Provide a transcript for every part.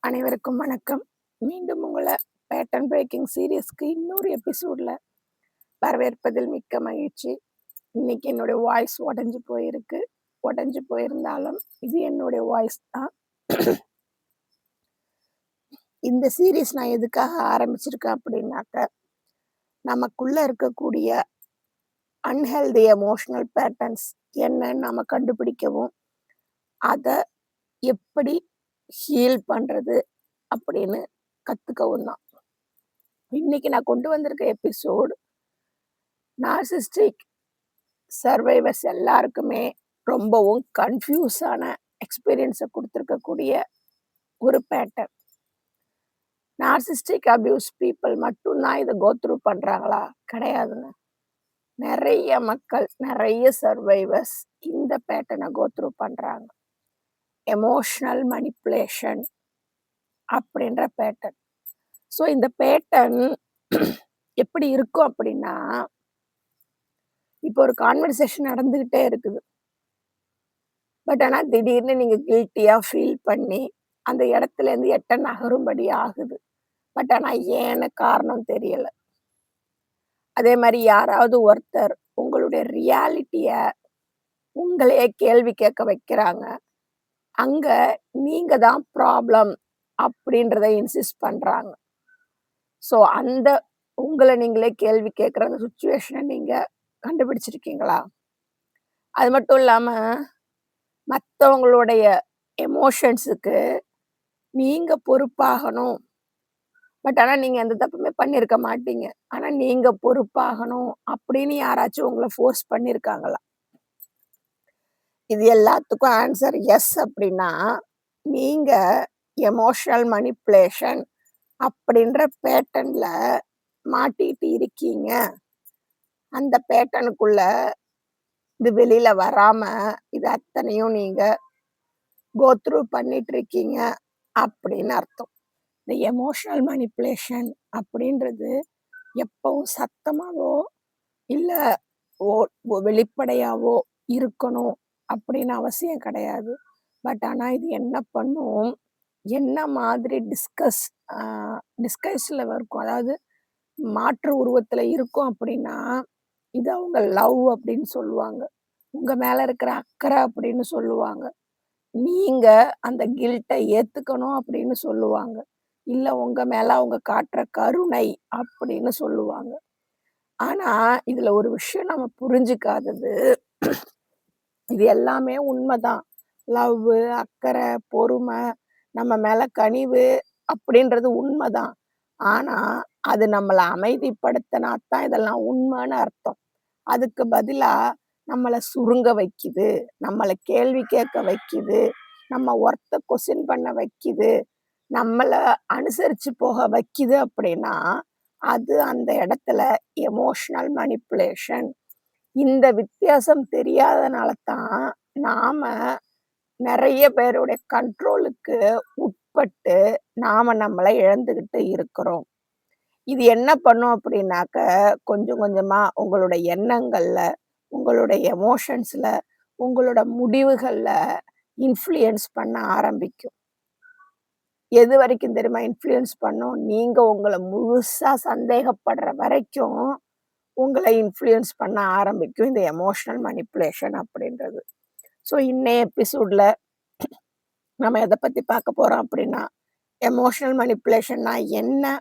அனைவருக்கும் வணக்கம். மீண்டும் உங்களை பேட்டர்ன் பிரேக்கிங் சீரியஸ்க்கு இன்னொரு எபிசோட்ல வரவேற்பதில் மிக்க மகிழ்ச்சி. இன்னைக்கு என்னுடைய வாய்ஸ் உடஞ்சி போயிருக்கு. உடஞ்சி போயிருந்தாலும் இது என்னுடைய வாய்ஸ் தான். இந்த சீரீஸ் நான் எதுக்காக ஆரம்பிச்சிருக்கேன் அப்படின்னாக்க, நமக்குள்ள இருக்கக்கூடிய அன்ஹெல்தி எமோஷனல் பேட்டர்ன்ஸ் என்னன்னு நம்ம கண்டுபிடிக்கவும், அதை எப்படி ஹீல் பண்றது அப்படின்னு கத்துக்கவும் தான். இன்னைக்கு நான் கொண்டு வந்திருக்க எபிசோடு நார்சிஸ்டிக் சர்வைவர்ஸ் எல்லாருக்குமே ரொம்பவும் கன்ஃபியூஸான எக்ஸ்பீரியன்ஸை கொடுத்துருக்கக்கூடிய ஒரு பேட்டர்ன். நார்சிஸ்டிக் அபியூஸ் பீப்புள் மட்டும்தான் இதை கோத்ரூ பண்றாங்களா? கிடையாதுங்க. நிறைய மக்கள், நிறைய சர்வைவர்ஸ் இந்த பேட்டர்னை கோத்ரூ பண்றாங்க. எமோஷனல் மனிப்புலேஷன் அப்படின்ற பேட்டர்ன். ஸோ இந்த பேட்டர்ன் எப்படி இருக்கும் அப்படின்னா, இப்போ ஒரு கான்வர்சேஷன் நடந்துகிட்டே இருக்குது. பட் ஆனால் திடீர்னு நீங்க கில்ட்டியா ஃபீல் பண்ணி அந்த இடத்துல இருந்து எட்ட நகரும்படி ஆகுது. பட் ஆனால் ஏன்னு காரணம் தெரியல. அதே மாதிரி யாராவது ஒருத்தர் உங்களுடைய ரியாலிட்டிய உங்களையே கேள்வி கேட்க வைக்கிறாங்க. அங்க நீங்க தான் ப்ராப்ளம் அப்படின்றத இன்சிஸ்ட் பண்றாங்க. ஸோ அந்த உங்களை நீங்களே கேள்வி கேட்குற அந்த சுச்சுவேஷனை நீங்க கண்டுபிடிச்சிருக்கீங்களா? அது மட்டும் இல்லாம மற்றவங்களுடைய எமோஷன்ஸுக்கு நீங்க பொறுப்பாகணும். பட் ஆனா நீங்க எந்த தப்புமே பண்ணியிருக்க மாட்டீங்க. ஆனா நீங்க பொறுப்பாகணும் அப்படின்னு யாராச்சும் உங்களை ஃபோர்ஸ் பண்ணியிருக்காங்களா? இது எல்லாத்துக்கும் ஆன்சர் எஸ் அப்படின்னா, நீங்க எமோஷனல் மனிப்புலேஷன் அப்படின்ற பேட்டர்ன்ல மாட்டிட்டு இருக்கீங்க. அந்த பேட்டர்னுக்குள்ள இது வெளியில வராம இது அத்தனையும் நீங்க கோத்ரூ பண்ணிட்டு இருக்கீங்க அப்படின்னு அர்த்தம். இந்த எமோஷனல் மனிப்புலேஷன் அப்படின்றது எப்பவும் சத்தமாவோ இல்ல வெளிப்படையாவோ இருக்கணும் அப்படின்னு அவசியம் கிடையாது. பட் ஆனா இது என்ன பண்ணும், என்ன மாதிரி டிஸ்கைஸ்ல இருக்கும், அதாவது மாற்று உருவத்துல இருக்கும் அப்படின்னா, இது அவங்க லவ் அப்படின்னு சொல்லுவாங்க. உங்க மேல இருக்கிற அக்கறை அப்படின்னு சொல்லுவாங்க. நீங்க அந்த கில்ட்டை ஏத்துக்கணும் அப்படின்னு சொல்லுவாங்க. இல்ல உங்க மேல அவங்க காட்டுற கருணை அப்படின்னு சொல்லுவாங்க. ஆனா இதுல ஒரு விஷயம் நம்ம புரிஞ்சுக்காதது, இது எல்லாமே உண்மைதான். லவ், அக்கறை, பொறுமை, நம்ம மேல கனிவு அப்படின்றது உண்மைதான். ஆனா அது நம்மள அமைதிப்படுத்தினாத்தான் இதெல்லாம் உண்மைன்னு அர்த்தம். அதுக்கு பதிலா நம்மள சுருங்க வைக்குது, நம்மள கேள்வி கேட்க வைக்குது, நம்ம ஒர்த்த கொஸ்டின் பண்ண வைக்குது, நம்மள அனுசரிச்சு போக வைக்குது அப்படின்னா, அது அந்த இடத்துல எமோஷனல் மனிப்புலேஷன். இந்த வித்தியாசம் தெரியாதனால தான் நாம நிறைய பேருடைய கண்ட்ரோலுக்கு உட்பட்டு நாம நம்மளை இழந்துகிட்டு இருக்கிறோம். இது என்ன பண்ணும் அப்படின்னாக்க, கொஞ்சம் கொஞ்சமா உங்களோட எண்ணங்கள்ல, உங்களுடைய எமோஷன்ஸ்ல, உங்களோட முடிவுகள்ல இன்ஃப்ளூயன்ஸ் பண்ண ஆரம்பிக்கும். எது வரைக்கும் தெரியுமா இன்ஃப்ளூயன்ஸ் பண்ணும்? நீங்க உங்கள முழுசா சந்தேகப்படுற வரைக்கும் உங்களை இன்ஃப்ளூயன்ஸ் பண்ண ஆரம்பிக்கும் இந்த எமோஷனல் மனிப்புலேஷன் அப்படின்றது. ஸோ இன்னைய எபிசோட்ல நம்ம எதை பத்தி பார்க்க போறோம் அப்படின்னா, எமோஷனல் மனிப்புலேஷன்னா என்ன?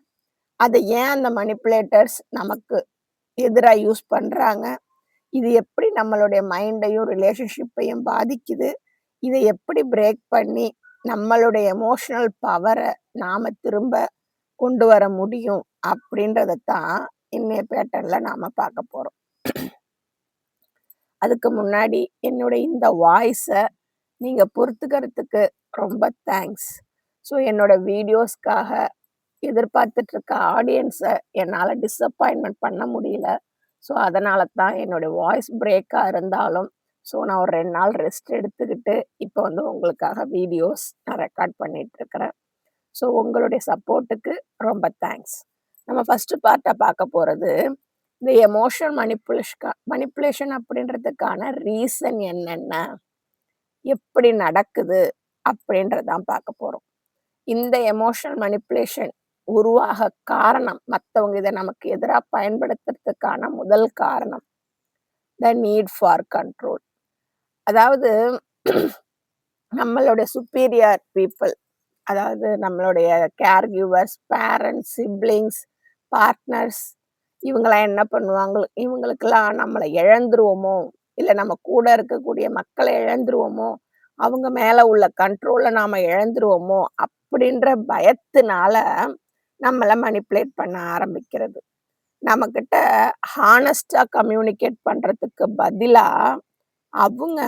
அதை ஏன் அந்த மனிப்புலேட்டர்ஸ் நமக்கு எதிரா யூஸ் பண்றாங்க? இது எப்படி நம்மளுடைய மைண்டையும் ரிலேஷன்ஷிப்பையும் பாதிக்குது? இதை எப்படி பிரேக் பண்ணி நம்மளுடைய எமோஷனல் பவரை நாம திரும்ப கொண்டு வர முடியும் அப்படின்றதான் இன்னைய பேட்டர்ன்ல நாம பார்க்க போறோம். அதுக்கு முன்னாடி என்னுடைய இந்த வாய்ஸை நீங்க பொறுத்துக்கிறதுக்கு ரொம்ப தேங்க்ஸ். ஸோ என்னோட வீடியோஸ்க்காக எதிர்பார்த்துட்டு இருக்க ஆடியன்ஸை என்னால் டிஸப்பாயின்மெண்ட் பண்ண முடியல. ஸோ அதனால தான் என்னுடைய வாய்ஸ் பிரேக்காக இருந்தாலும், ஸோ நான் ஒரு 2 நாள் ரெஸ்ட் எடுத்துக்கிட்டு இப்போ வந்து உங்களுக்காக வீடியோஸ் நான் ரெக்கார்ட் பண்ணிட்டு இருக்கிறேன். ஸோ உங்களுடைய சப்போர்ட்டுக்கு ரொம்ப தேங்க்ஸ். நம்ம ஃபர்ஸ்ட் பார்ட்டை பார்க்க போகிறது, இந்த எமோஷனல் மனிப்புலேஷன் அப்படின்றதுக்கான ரீசன் என்னென்ன, எப்படி நடக்குது அப்படின்றதான் பார்க்க போகிறோம். இந்த எமோஷனல் மேனிபுலேஷன் உருவாக காரணம், மத்தவங்க இத நமக்கு எதிரா பயன்படுத்துறதுக்கான முதல் காரணம், த நீட் ஃபார் கண்ட்ரோல். அதாவது நம்மளுடைய சுப்பீரியர் பீப்பிள், அதாவது நம்மளுடைய care givers, parents, siblings, partners, இவங்கலாம் என்ன பண்ணுவாங்க, இவங்களுக்கெல்லாம் நம்மள இழந்துருவோமோ, இல்ல நம்ம கூட இருக்கக்கூடிய மக்கள இழந்துருவோமோ, அவங்க மேல உள்ள கண்ட்ரோல நாம இழந்துருவோமோ, அப்படின்ற பயத்தினால நம்மள மேனிபுலேட் பண்ண ஆரம்பிக்கிறது. நம்மகிட்ட ஹானஸ்ட்டா கம்யூனிகேட் பண்றதுக்கு பதிலா, அவங்க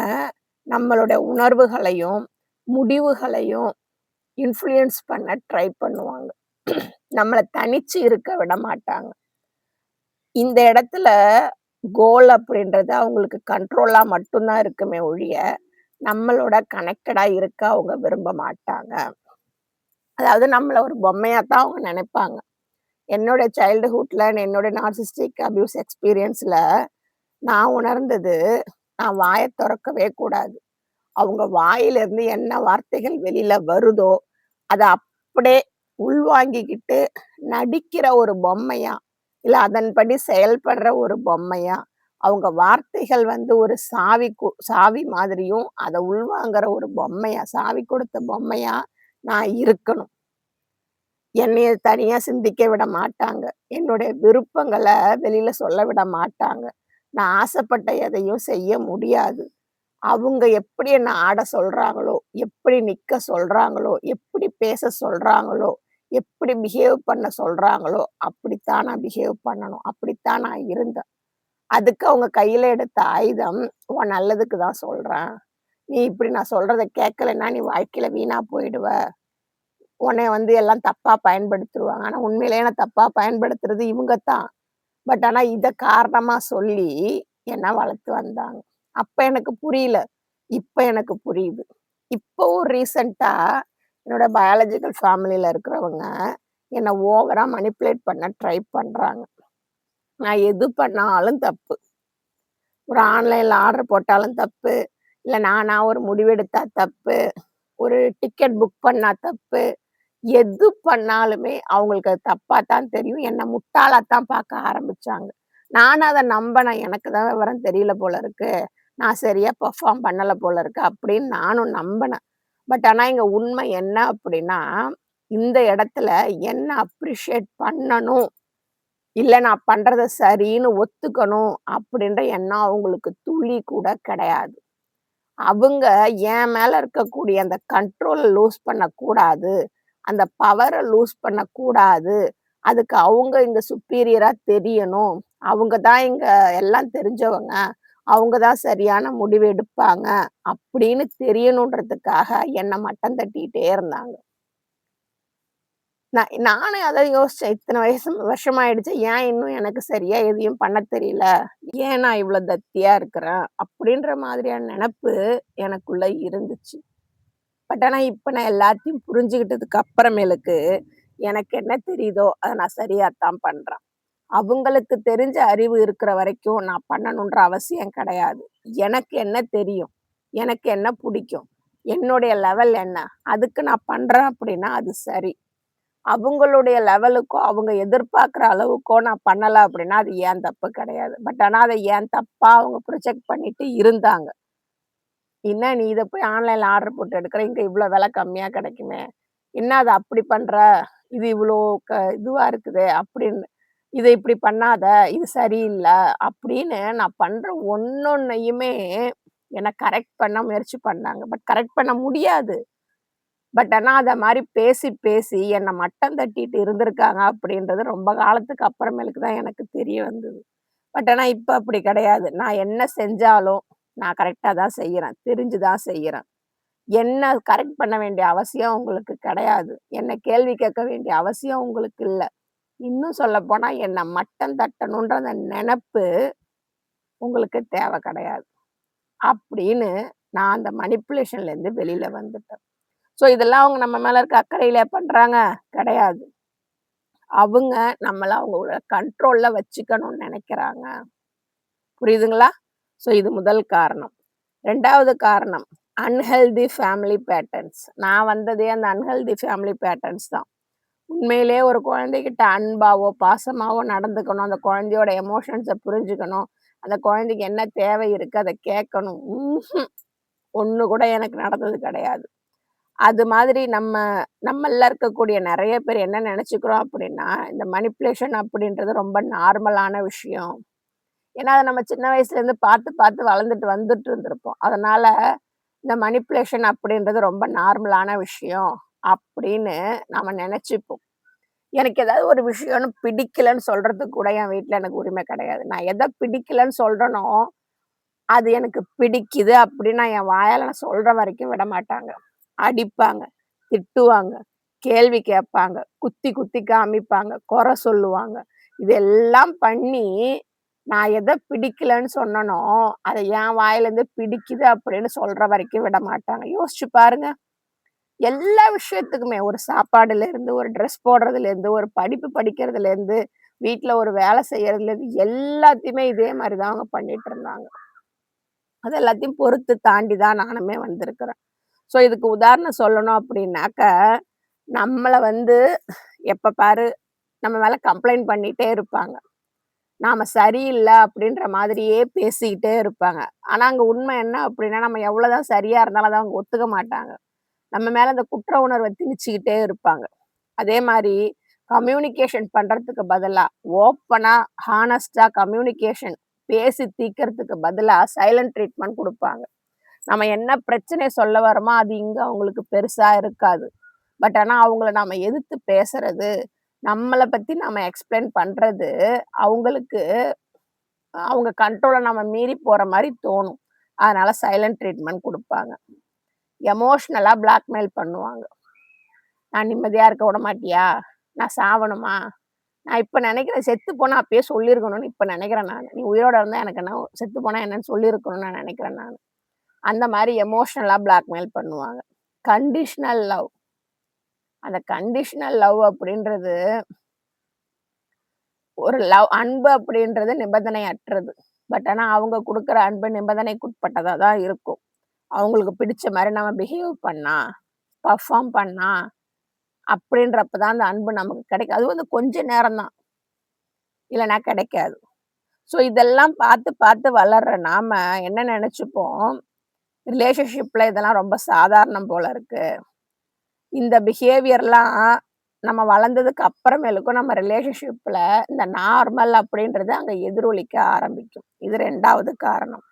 நம்மளுடைய உணர்வுகளையும், முடிவுகளையும் இன்ஃப்ளூயன்ஸ் பண்ண ட்ரை பண்ணுவாங்க. நம்மள தனிச்சு இருக்க விட மாட்டாங்க. இந்த இடத்துல கோல் அப்படின்றது அவங்களுக்கு கண்ட்ரோலா மட்டும் தான் இருக்குமே ஒழிய, நம்மளோட கனெக்டடா இருக்க அவங்க விரும்ப மாட்டாங்க. அதாவது நம்மள ஒரு பொம்மையா தான் அவங்க நெனைப்பாங்க. என்னோட சைல்ட்ஹுட்ல என்னோட நார்சிஸ்டிக் அபியூஸ் எக்ஸ்பீரியன்ஸ்ல நான் உணர்ந்தது, நான் வாய தொறக்கவே கூடாது. அவங்க வாயிலிருந்து என்ன வார்த்தைகள் வெளியில வருதோ, அத அப்படியே உள்வாங்கிக்கிட்டு நடிக்கிற ஒரு பொம்மையா, இல்ல அதன்படி செயல்படுற ஒரு பொம்மையா, அவங்க வார்த்தைகள் வந்து ஒரு சாவி மாதிரியும், அத உள்வாங்குற ஒரு பொம்மையா, சாவி கொடுத்த பொம்மையா நான் இருக்கணும். என்னைய தனியா சிந்திக்க விட மாட்டாங்க. என்னுடைய விருப்பங்கள வெளியில சொல்ல விட மாட்டாங்க. நான் ஆசைப்பட்ட எதையும் செய்ய முடியாது. அவங்க எப்படி என்ன ஆட சொல்றாங்களோ, எப்படி நிக்க சொல்றாங்களோ, எப்படி பேச சொல்றாங்களோ, எப்படி பிஹேவ் பண்ண சொல்றாங்களோ, அப்படித்தான் நான் பிஹேவ் பண்ணணும். அப்படித்தான் நான் இருந்தேன். அதுக்கு அவங்க கையில எடுத்த ஆயுதம், "உன் நல்லதுக்கு தான் சொல்றேன். நீ இப்படி நான் சொல்றத கேட்கலன்னா, நீ வாழ்க்கையில வீணா போயிடுவ. உன்னைய வந்து எல்லாம் தப்பா பயன்படுத்திருவாங்க." ஆனா உண்மையிலேயே என்ன தப்பா பயன்படுத்துறது இவங்க தான். பட் ஆனா இத காரணமா சொல்லி என்ன வளர்த்து வந்தாங்க. அப்ப எனக்கு புரியல. இப்ப எனக்கு புரியுது. இப்பவும் ரீசென்ட்டா என்னோட பயாலஜிக்கல் ஃபேமிலில இருக்கிறவங்க என்ன ஓவரா மேனிபுலேட் பண்ண ட்ரை பண்றாங்க. நான் எது பண்ணாலும் தப்பு. ஒரு ஆன்லைன்ல ஆர்டர் போட்டாலும் தப்பு. இல்ல நானா ஒரு முடிவெடுத்தா தப்பு. ஒரு டிக்கெட் புக் பண்ணா தப்பு. எது பண்ணாலுமே அவங்களுக்கு அது தப்பா தான் தெரியும். என்ன முட்டாளா தான் பார்க்க ஆரம்பிச்சாங்க. நானும் அத நம்பனேன். எனக்கு தான் விவரம் தெரியல போல இருக்கு. நான் சரியா பெர்ஃபார்ம் பண்ணல போல இருக்கு அப்படின்னு நானும் நம்பனேன். பட் ஆனா இங்க உண்மை என்ன அப்படின்னா, இந்த இடத்துல என்ன அப்ரிஷியேட் பண்ணணும். இல்ல நான் பண்றத சரின்னு ஒத்துக்கணும் அப்படின்ற எண்ணம் அவங்களுக்கு துளி கூட கிடையாது. அவங்க என் மேல இருக்கக்கூடிய அந்த கண்ட்ரோல லூஸ் பண்ணக்கூடாது. அந்த பவர லூஸ் பண்ணக்கூடாது. அதுக்கு அவங்க இங்க சுப்பீரியரா தெரியணும். அவங்க தான் இங்க எல்லாம் தெரிஞ்சவங்க. அவங்க தான் சரியான முடிவு எடுப்பாங்க. அப்படின்னு தெரியணுன்றதுக்காக என்ன மட்டம் தட்டிட்டே இருந்தாங்க. நானே அதான் யோசிச்சேன். இத்தன வருஷம் ஆயிடுச்சு. ஏன் இன்னும் எனக்கு சரியா எதையும் பண்ண தெரியல? ஏன் நான் இவ்ளோ தத்தியா இருக்கிறேன்? அப்படின்ற மாதிரியான நெனப்பு எனக்குள்ள இருந்துச்சு. பட் ஆனா இப்ப நான் எல்லாத்தையும் புரிஞ்சுகிட்டதுக்கு அப்புறமேலுக்கு, எனக்கு என்ன தெரியுதோ, அத நான் சரியா தான் பண்றேன். அவங்களுக்கு தெரிஞ்ச அறிவு இருக்கிற வரைக்கும் நான் பண்ணணுன்ற அவசியம் கிடையாது. எனக்கு என்ன தெரியும்? எனக்கு என்ன புடிக்கும்? என்னுடைய லெவல் என்ன? அதுக்கு நான் பண்றேன் அப்படின்னா அது சரி. அவங்களுடைய லெவலுக்கோ, அவங்க எதிர்பார்க்கிற அளவுக்கோ நான் பண்ணல அப்படின்னா, அது என் தப்பு கிடையாது. பட் ஆனா அத என் தப்பா அவங்க ப்ரொஜெக்ட் பண்ணிட்டு இருந்தாங்க. "என்ன நீ இத போய் ஆன்லைன்ல ஆர்டர் போட்டு எடுக்குற, இங்க இவ்ளோ விலை கம்மியா கிடைக்குமே. என்ன அத அப்படி பண்ற? இது இவ்ளோ இதுவா இருக்குதே" அப்படின்னு. "இத இப்படி பண்ணாத, இது சரியில்ல" அப்படின்னு நான் பண்ற ஒண்ணொண்ணையுமே என்ன கரெக்ட் பண்ண முயற்சி பண்ணாங்க. பட் கரெக்ட் பண்ண முடியாது. பட் ஆனா அத மாரி பேசி, பேசி என்ன மட்டம் தட்டிட்டு இருந்திருக்காங்க அப்படின்றது ரொம்ப காலத்துக்கு அப்புறமேலுக்கு தான் எனக்கு தெரிய வந்தது. பட் ஆனா இப்ப அப்படி கிடையாது. நான் என்ன செஞ்சாலும் நான் கரெக்ட்டா தான் செய்யறேன். தெரிஞ்சு தான் செய்யறேன். என்ன கரெக்ட் பண்ண வேண்டிய அவசியம் உங்களுக்கு கிடையாது. என்ன கேள்வி கேட்க வேண்டிய அவசியம் உங்களுக்கு இல்ல. இன்னும் சொல்லப்போனா என்ன மட்டம் தட்டணுன்ற அந்த நெனப்பு உங்களுக்கு தேவ கிடையாது. அப்படின்னு நான் அந்த மனிப்புலேஷன்லேருந்து வெளில வந்துட்டேன். ஸோ இதெல்லாம் அவங்க நம்ம மேல இருக்க அக்கறையிலயா பண்றாங்க? கிடையாது. அவங்க நம்மள அவங்களோட கண்ட்ரோல்ல வச்சுக்கணும்னு நெனைக்கிறாங்க. புரியுதுங்களா? ஸோ இது முதல் காரணம். 2வது காரணம். Unhealthy family patterns. நான் வந்ததே அந்த அன்ஹெல்தி ஃபேமிலி பேட்டர்ன்ஸ் தான். உண்மையிலேயே ஒரு குழந்தைகிட்ட அன்பாவோ, பாசமாவோ நடந்துக்கணும். அந்த குழந்தையோட எமோஷன்ஸ புரிஞ்சுக்கணும். அந்த குழந்தைக்கு என்ன தேவை இருக்கு, அத கேட்கணும். ஒண்ணு கூட எனக்கு நடந்தது கிடையாது. அது மாதிரி நம்மள்ல இருக்கக்கூடிய நெறைய பேர் என்ன நெனச்சுக்கிறோம் அப்படின்னா, இந்த மனிப்புலேஷன் அப்படின்றது ரொம்ப நார்மலான விஷயம். ஏன்னா, அத நம்ம சின்ன வயசுலேருந்து பார்த்து, பார்த்து வளர்ந்துட்டு வந்துட்டு இருந்திருப்போம். அதனால இந்த மனிப்புலேஷன் அப்படின்றது ரொம்ப நார்மலான விஷயம் அப்படின்னு நாம நெனச்சுப்போம். எனக்கு ஏதாவது ஒரு விஷயம்னு பிடிக்கலன்னு சொல்றதுக்கு கூட என் வீட்ல எனக்கு உரிமை கிடையாது. நான் எத பிடிக்கலன்னு சொல்றேனோ, அது எனக்கு பிடிக்குது அப்படின்னு என் வாயால நான் சொல்ற வரைக்கும் விடமாட்டாங்க. அடிப்பாங்க, திட்டுவாங்க, கேள்வி கேட்பாங்க, குத்தி குத்தி காமிப்பாங்க, குறை சொல்லுவாங்க. இதெல்லாம் பண்ணி, நான் எத பிடிக்கலன்னு சொன்னனோ, அத என் வாயிலேருந்து பிடிக்குது அப்படின்னு சொல்ற வரைக்கும் விடமாட்டாங்க. யோசிச்சு பாருங்க. எல்லா விஷயத்துக்குமே ஒரு சாப்பாடுலேருந்து, ஒரு ட்ரெஸ் போடுறதுலேருந்து, ஒரு படிப்பு படிக்கிறதுலேருந்து, வீட்ல ஒரு வேலை செய்யறதுலேருந்து எல்லாத்தையுமே இதே மாரி தான் அவங்க பண்ணிட்டு இருந்தாங்க. அது எல்லாத்தையும் பொறுத்து தாண்டி தான் நானுமே வந்திருக்கிறேன். ஸோ இதுக்கு உதாரணம் சொல்லணும் அப்படின்னாக்க, நம்மள வந்து எப்ப பாரு நம்ம மேல கம்ப்ளைண்ட் பண்ணிட்டே இருப்பாங்க. நாம சரியில்ல அப்படின்ற மாதிரியே பேசிக்கிட்டே இருப்பாங்க. ஆனா, அங்க உண்மை என்ன அப்படின்னா, நம்ம எவ்வளோதான் சரியா இருந்தாலும் அத அவங்க ஒத்துக்க மாட்டாங்க. நம்ம மேல அந்த குற்ற உணர்வ திணிச்சுக்கிட்டே இருப்பாங்க. அதே மாரி கம்யூனிகேஷன் பண்றதுக்கு பதிலா, ஓப்பனா, ஹானஸ்ட்டா கம்யூனிகேஷன் பேசி தீர்க்கறதுக்கு பதிலா சைலன்ட் ட்ரீட்மெண்ட் குடுப்பாங்க. நம்ம என்ன பிரச்சனை சொல்ல வரோமோ, அது இங்க அவங்களுக்கு பெருசா இருக்காது. பட் ஆனா, அவங்கள நாம எதிர்த்து பேசுறது, நம்மள பத்தி நாம எக்ஸ்பிளைன் பண்றது, அவங்களுக்கு அவங்க கண்ட்ரோல நம்ம மீறி போற மாரி தோணும். அதனால சைலன்ட் ட்ரீட்மெண்ட் குடுப்பாங்க. எமோஷனலா பிளாக்மெயில் பண்ணுவாங்க. "நான் நிம்மதியா இருக்க விடமாட்டியா? நான் சாவணுமா? நான் இப்ப நெனைக்கிறேன் செத்து போனா அப்பயே சொல்லியிருக்கணும்னு இப்ப நெனைக்கிறேன் நானு. நீ உயிரோட இருந்தா எனக்கு என்ன செத்து போனா என்னன்னு சொல்லியிருக்கணும்னு நான் நெனைக்கிறேன் நானு." அந்த மாரி எமோஷனலா பிளாக்மெயில் பண்ணுவாங்க. Conditional love. அந்த கண்டிஷனல் லவ் அப்படின்றது, ஒரு அன்பு அப்படின்றது நிபந்தனையற்றது. பட் ஆனா, அவங்க குடுக்குற அன்பு நிபந்தனைக்குட்பட்டதா தான் இருக்கும். அவங்களுக்கு பிடிச்ச மாரி நம்ம பிஹேவ் பண்ணா, பெர்ஃபார்ம் பண்ணா, அப்படின்றப்ப தான் அந்த அன்பு நமக்கு கிடைக்கும். அதுவும் வந்து கொஞ்ச நேரம் தான். இல்லன்னா கிடைக்காது. ஸோ இதெல்லாம் பார்த்து, பார்த்து வளர்ற நாம என்ன நெனச்சுப்போம், ரிலேஷன்ஷிப்ல இதெல்லாம் ரொம்ப சாதாரணம் போல இருக்கு. இந்த பிஹேவியர்லாம் நம்ம வளர்ந்ததுக்கு அப்புறமேலுக்கும் நம்ம ரிலேஷன்ஷிப்ல இந்த நார்மல் அப்படின்றது அங்க எதிரொலிக்க ஆரம்பிக்கும். இது 2வது காரணம்.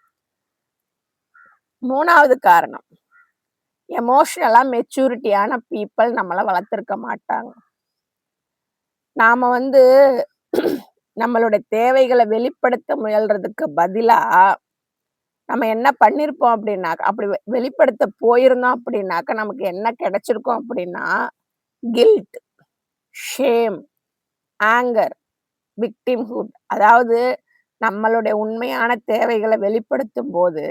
3வது காரணம், எமோஷனலா மெச்சூரிட்டியான பீப்பிள் நம்மள வளர்த்துருக்க மாட்டாங்க. நாம வந்து நம்மளுடைய தேவைகள வெளிப்படுத்த முயல்றதுக்கு பதிலா, நம்ம என்ன பண்ணியிருப்போம் அப்படின்னாக்க அப்படி வெளிப்படுத்த போயிருந்தோம் அப்படின்னாக்க, நமக்கு என்ன கிடைச்சிருக்கும் அப்படின்னா, கில்ட், ஷேம், ஆங்கர், விக்டிம்ஹுட். அதாவது நம்மளுடைய உண்மையான தேவைகள வெளிப்படுத்தும்போது,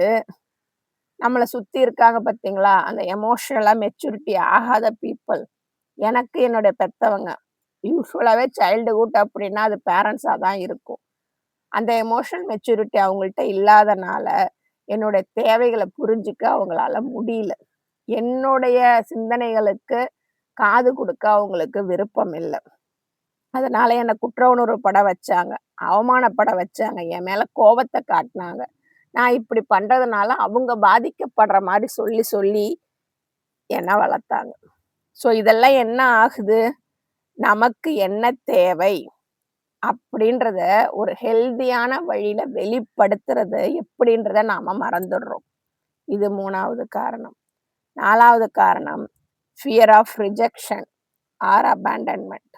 நம்மள சுத்தி இருக்காங்க பார்த்தீங்களா, அந்த எமோஷனலா மெச்சூரிட்டி ஆகாத பீப்பிள். எனக்கு என்னுடைய பெத்தவங்க. யூசுவலாவே சைல்டுஹுட் அப்படின்னா அது பேரண்ட்ஸா தான் இருக்கும். அந்த எமோஷனல் மெச்சூரிட்டி அவங்கள்ட்ட இல்லாதனால, என்னுடைய தேவைகள புரிஞ்சுக்க அவங்களால முடியல. என்னுடைய சிந்தனைகளுக்கு காது குடுக்க அவங்களுக்கு விருப்பம் இல்ல. அதனால என்ன குற்ற உணர்வு பட வச்சாங்க. அவமானப்பட வச்சாங்க. என் மேல கோவத்த காட்டுனாங்க. நான் இப்படி பண்றதுனால அவங்க பாதிக்கப்படுற மாரி சொல்லி, சொல்லி என்ன வளர்த்தாங்க. ஸோ இதெல்லாம் என்ன ஆகுது? நமக்கு என்ன தேவை? அப்படின்றத ஒரு ஹெல்தியான வழியில வெளிப்படுத்துறது எப்படின்றத நாம மறந்துடுறோம். இது 3வது காரணம். 4வது காரணம், ஃபியர் ஆஃப் ரிஜெக்ஷன் ஆர் அபாண்டன்மென்ட்.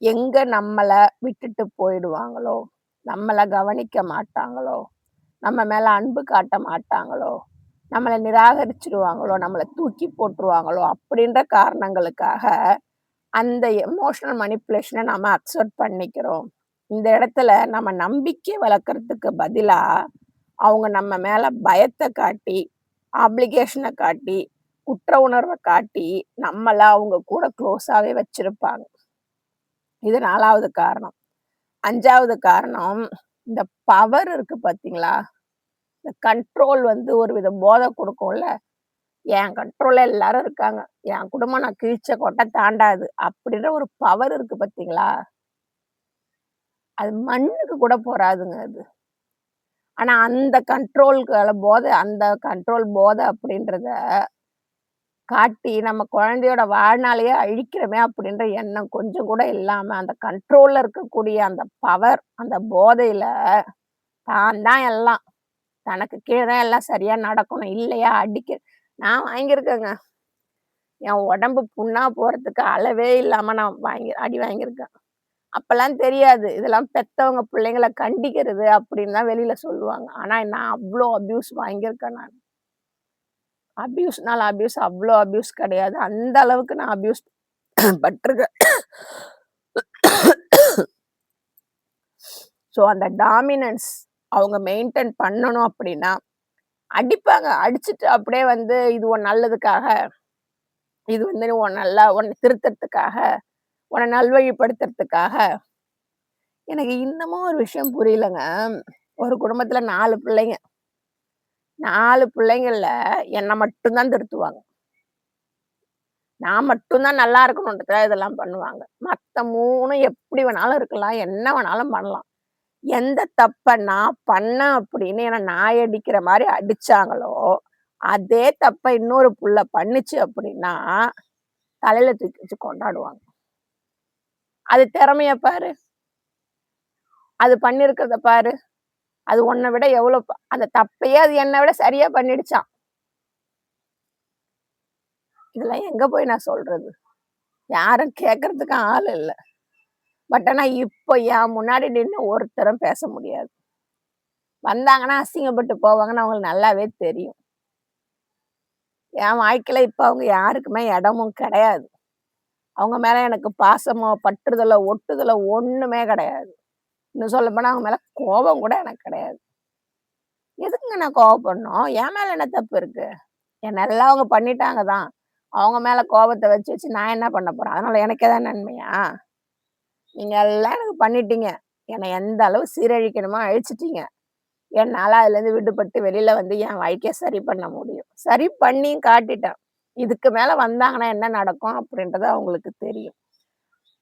எங்க நம்மள விட்டுட்டு போயிடுவாங்களோ, நம்மள கவனிக்க மாட்டாங்களோ, நம்ம மேல அன்பு காட்ட மாட்டாங்களோ, நம்மள நிராகரிச்சுருவாங்களோ, நம்மள தூக்கி போட்டுருவாங்களோ அப்படின்ற காரணங்களுக்காக அந்த எமோஷனல் மேனிபுலேஷன நாம அக்செப்ட் பண்ணிக்கிறோம். இந்த இடத்துல நம்ம நம்பிக்கை வளர்க்கறதுக்கு பதிலா, அவங்க நம்ம மேல பயத்த காட்டி, ஆப்ளிகேஷன காட்டி, குற்ற உணர்வ காட்டி, நம்மள அவங்க கூட குளோஸாவே வச்சிருப்பாங்க. இது 4வது காரணம். 5வது காரணம், இந்த பவர் இருக்கு பார்த்தீங்களா? இந்த கண்ட்ரோல் வந்து ஒரு வித போத குடுக்கும்ல. என் கண்ட்ரோல்ல எல்லாரும் இருக்காங்க. என் குடும்பம் நான் கிழிச்ச கோட்ட தாண்டாது. அப்படின்ற ஒரு பவர் இருக்கு பார்த்தீங்களா? அது மண்ணுக்கு கூட பொறாதுங்க அது. ஆனா அந்த அந்த கண்ட்ரோல் போத அப்படின்றத காட்டி நம்ம குழந்தையோட வாழ்நாளையே அழிக்கிறோமே அப்படின்ற எண்ணம் கொஞ்சம் கூட இல்லாம, அந்த கண்ட்ரோல்ல இருக்கக்கூடிய அந்த பவர், அந்த போதையில தான் தான் எல்லாம். தனக்கு கீழ தான் எல்லாம் சரியா நடக்கணும். இல்லையா நான் வாங்கியிருக்கேங்க. என் உடம்பு புண்ணா போறதுக்கு அளவே இல்லாம நான் அடி வாங்கியிருக்கேன். அப்பல்லாம் தெரியாது. இதெல்லாம் பெத்தவங்க பிள்ளைங்கள கண்டிக்கிறது அப்படின்னு தான் வெளியில சொல்லுவாங்க. ஆனா நான் அவ்ளோ அப்யூஸ் வாங்கியிருக்கேன் நான். அப்யூஸ்னால அப்யூஸ் அவ்ளோ அப்யூஸ் கிடையாது. அந்த அளவுக்கு நான் அப்யூஸ் பட்டுருக்கேன். ஸோ அந்த டாமினன்ஸ் அவங்க மெயின்டெயின் பண்ணணும் அப்படின்னா, அடிப்பாங்க. அடிச்சுட்டு அப்படியே வந்து இது உன் நல்லதுக்காக, இது வந்து உன்ன திருத்தறதுக்காக, உன்ன நல்வழிப்படுத்துறதுக்காக. எனக்கு இன்னமும் ஒரு விஷயம் புரியலங்க. ஒரு குடும்பத்துல 4 பிள்ளைங்க. 4 பிள்ளைங்கள்ல என்ன மட்டும் தான் திருத்துவாங்க. நான் மட்டும் தான் நல்லா இருக்கணுன்றதுக்காக இதெல்லாம் பண்ணுவாங்க. மத்த 3ம் எப்படி வேணாலும் இருக்கலாம். என்ன வேணாலும் பண்ணலாம். எந்த தப்ப நான் பண்ணேன் அப்படின்னு என்ன நாய் அடிக்கிற மாரி அடிச்சாங்களோ, அதே தப்ப இன்னொரு புள்ள பண்ணுச்சு அப்படின்னா, தலையில தூக்கி வச்சு கொண்டாடுவாங்க. அது திறமைய பாரு, அது பண்ணியிருக்கிறத பாரு, அது உன்ன விட எவ்வளோ அந்த தப்பையே அது என்ன விட சரியா பண்ணிடுச்சாம். இதெல்லாம் எங்க போய் நான் சொல்றது? யாரும் கேட்கறதுக்கு ஆள் இல்ல. பட் ஆனா இப்போ என் முன்னாடி நின்னு ஒருத்தரும் பேச முடியாது. வந்தாங்கன்னா அசிங்கப்பட்டு போவாங்கன்னு அவங்களுக்கு நல்லாவே தெரியும். என் வாழ்க்கையில இப்ப அவங்க யாருக்குமே இடமும் கிடையாது. அவங்க மேல எனக்கு பாசமோ, பற்றுதலோ, ஒட்டுதலோ ஒண்ணுமே கிடையாது. இன்னும் சொல்லப்போனா அவங்க மேல கோபம் கூட எனக்கு கிடையாது. எதுக்குங்க நான் கோவப்படணும்? என் மேல என்ன தப்பு இருக்கு? என்னெல்லாம் அவங்க பண்ணிட்டாங்க தான். அவங்க மேல கோபத்த வச்சு வச்சு நான் என்ன பண்ண போறேன்? அதனால எனக்கு எதாவது நன்மையா? நீங்க எல்லாம் எனக்கு பண்ணிட்டீங்க. என்ன எந்த அளவு சீரழிக்கணுமோ அழிச்சுட்டீங்க. என்னால அதுலேருந்து விடுபட்டு வெளில வந்து என் வாழ்க்கைய சரி பண்ண முடியும். சரி பண்ணியும் காட்டிட்டேன். இதுக்கு மேல வந்தாங்கன்னா என்ன நடக்கும்? அப்படின்றது அவங்களுக்கு தெரியும்.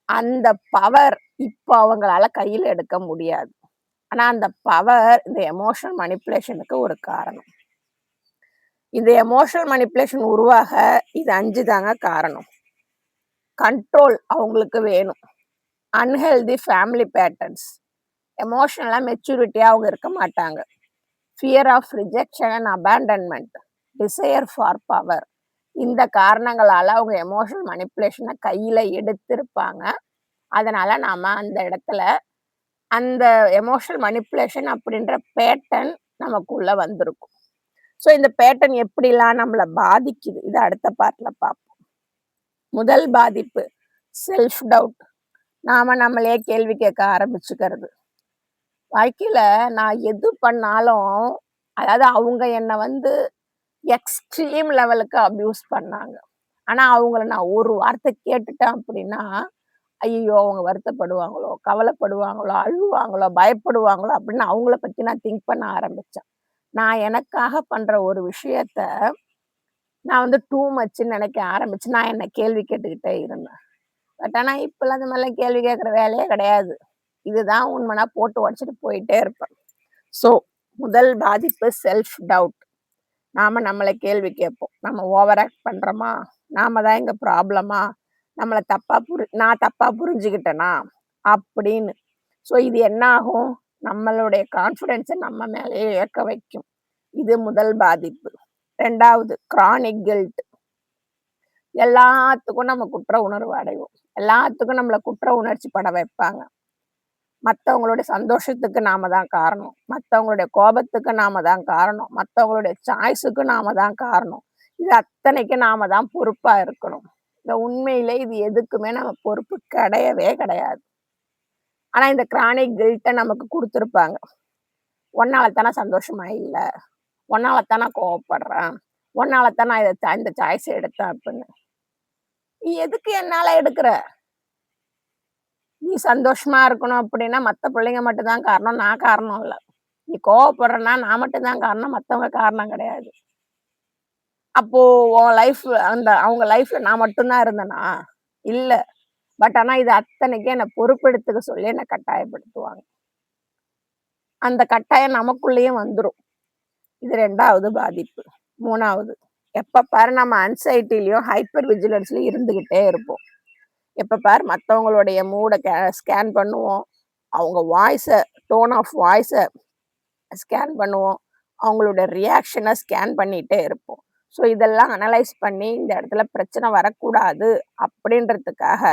அந்த பவர் இப்ப அவங்களால கையில எடுக்க முடியாது. ஆனா அந்த பவர் இந்த எமோஷனல் மேனிபுலேஷனுக்கு ஒரு காரணம். இந்த எமோஷனல் மேனிபுலேஷன் உருவாக இது 5 தாங்க காரணம். கண்ட்ரோல் அவங்களுக்கு வேணும். Unhealthy family patterns. எமோஷனலா மெச்சூரிட்டியா அவங்க இருக்க மாட்டாங்க. Fear of rejection and abandonment. Desire for power. இந்த காரணங்களால அவங்க எமோஷனல் மேனிபுலேஷன கையில எடுத்திருப்பாங்க. அதனால நாம அந்த இடத்துல அந்த எமோஷனல் மேனிபுலேஷன் அப்படின்ற பேட்டர்ன் நமக்குள்ள வந்திருக்கும். ஸோ இந்த பேட்டர்ன் எப்படிலாம் நம்மள பாதிக்குது? இத அடுத்த பார்ட்ல பார்ப்போம். முதல் பாதிப்பு செல்ஃப் டவுட். நாம நம்மளையே கேள்வி கேட்க ஆரம்பிச்சுக்கிறது. வாழ்க்கையில நான் எது பண்ணாலும் அதாவது அவங்க என்ன வந்து எக்ஸ்ட்ரீம் லெவலுக்கு அப்யூஸ் பண்ணாங்க. ஆனா அவங்கள நான் ஒரு வார்த்தை கேட்டுட்டேன் அப்படின்னா, ஐயய்யோ! அவங்க வருத்தப்படுவாங்களோ, கவலைப்படுவாங்களோ, அழுவாங்களோ, பயப்படுவாங்களோ அப்படின்னு அவங்கள பத்தி நான் திங்க் பண்ண ஆரம்பிச்சேன். நான் எனக்காக பண்ற ஒரு விஷயத்த நான் வந்து டூ மச்சுன்னு நினைக்க ஆரம்பிச்சு, நான் என்ன கேள்வி கேட்டுக்கிட்டே இருந்தேன். பட் ஆனா இப்பலாம் அந்த மாரிலாம் கேள்வி கேட்கிற வேலையே கிடையாது. இதுதான் உண்மைன்னா போட்டு உடைச்சுட்டு போயிட்டே இருப்பேன். ஸோ முதல் பாதிப்பு செல்ஃப் டவுட். நாம நம்மள கேள்வி கேட்போம். நம்ம ஓவர் ஆக்ட் பண்றோமா? நாம தான் இங்க ப்ராப்ளமா? நான் தப்பா புரிஞ்சுகிட்டேனா? அப்படின்னு. ஸோ இது என்ன ஆகும்? நம்மளுடைய கான்ஃபிடன்ஸ நம்ம மேலயே இழக்க வைக்கும். இது முதல் பாதிப்பு. 2வது கிரானிக் கில்ட். எல்லாத்துக்கும் நம்ம குற்ற உணர்வு அடைவோம். எல்லாத்துக்கும் நம்மள குற்ற உணர்ச்சி பட வைப்பாங்க. மத்தவங்களுடைய சந்தோஷத்துக்கு நாம தான் காரணம். மத்தவங்களுடைய கோபத்துக்கு நாம தான் காரணம். மத்தவங்களுடைய சாய்ஸுக்கு நாம தான் காரணம். இது அத்தனைக்கு நாம தான் பொறுப்பா இருக்கணும். இந்த உண்மையிலே இது எதுக்குமே நம்ம பொறுப்பு கிடையவே கிடையாது. ஆனா இந்த கிரானிக் கில்ட்ட நமக்கு குடுத்துருப்பாங்க. உன்னால தான் நான் சந்தோஷமா இல்ல. உன்னால தான் நான் கோவப்படுறேன். உன்னால தான் நான் இந்த சாய்ஸ எடுத்தேன் அப்படின்னு. நீ எதுக்கு என்னால எடுக்குற? நீ சந்தோஷமா இருக்கணும் அப்படின்னா, மத்த பிள்ளைங்க மட்டும் தான் காரணம். நான் காரணம் இல்ல. நீ கோவப்படுறன்னா, நான் மட்டும் தான் காரணம். மத்தவங்க காரணம் கிடையாது. அப்போ உன் லைஃப் அவங்க லைஃப்ல நான் மட்டும் தான் இருந்தேனா? இல்ல. பட் ஆனா இது அத்தனைக்கும் என்ன பொறுப்பெடுத்துக்க சொல்லி என்ன கட்டாயப்படுத்துவாங்க. அந்த கட்டாயம் நமக்குள்ளேயும் வந்துரும். இது 2வது பாதிப்பு. 3வது, எப்ப பாரு நம்ம ஆங்சைட்டிலயும், ஹைப்பர் விஜிலன்ஸ்லயும் இருந்துகிட்டே இருப்போம். எப்ப பாரு மத்தவங்களுடைய மூட ஸ்கேன் பண்ணுவோம். அவங்க டோன் ஆஃப் வாய்ஸ ஸ்கேன் பண்ணுவோம். அவங்களோட ரியாக்ஷன ஸ்கேன் பண்ணிட்டே இருப்போம். ஸோ இதெல்லாம் அனலைஸ் பண்ணி இந்த இடத்துல பிரச்சனை வரக்கூடாது அப்படின்றதுக்காக,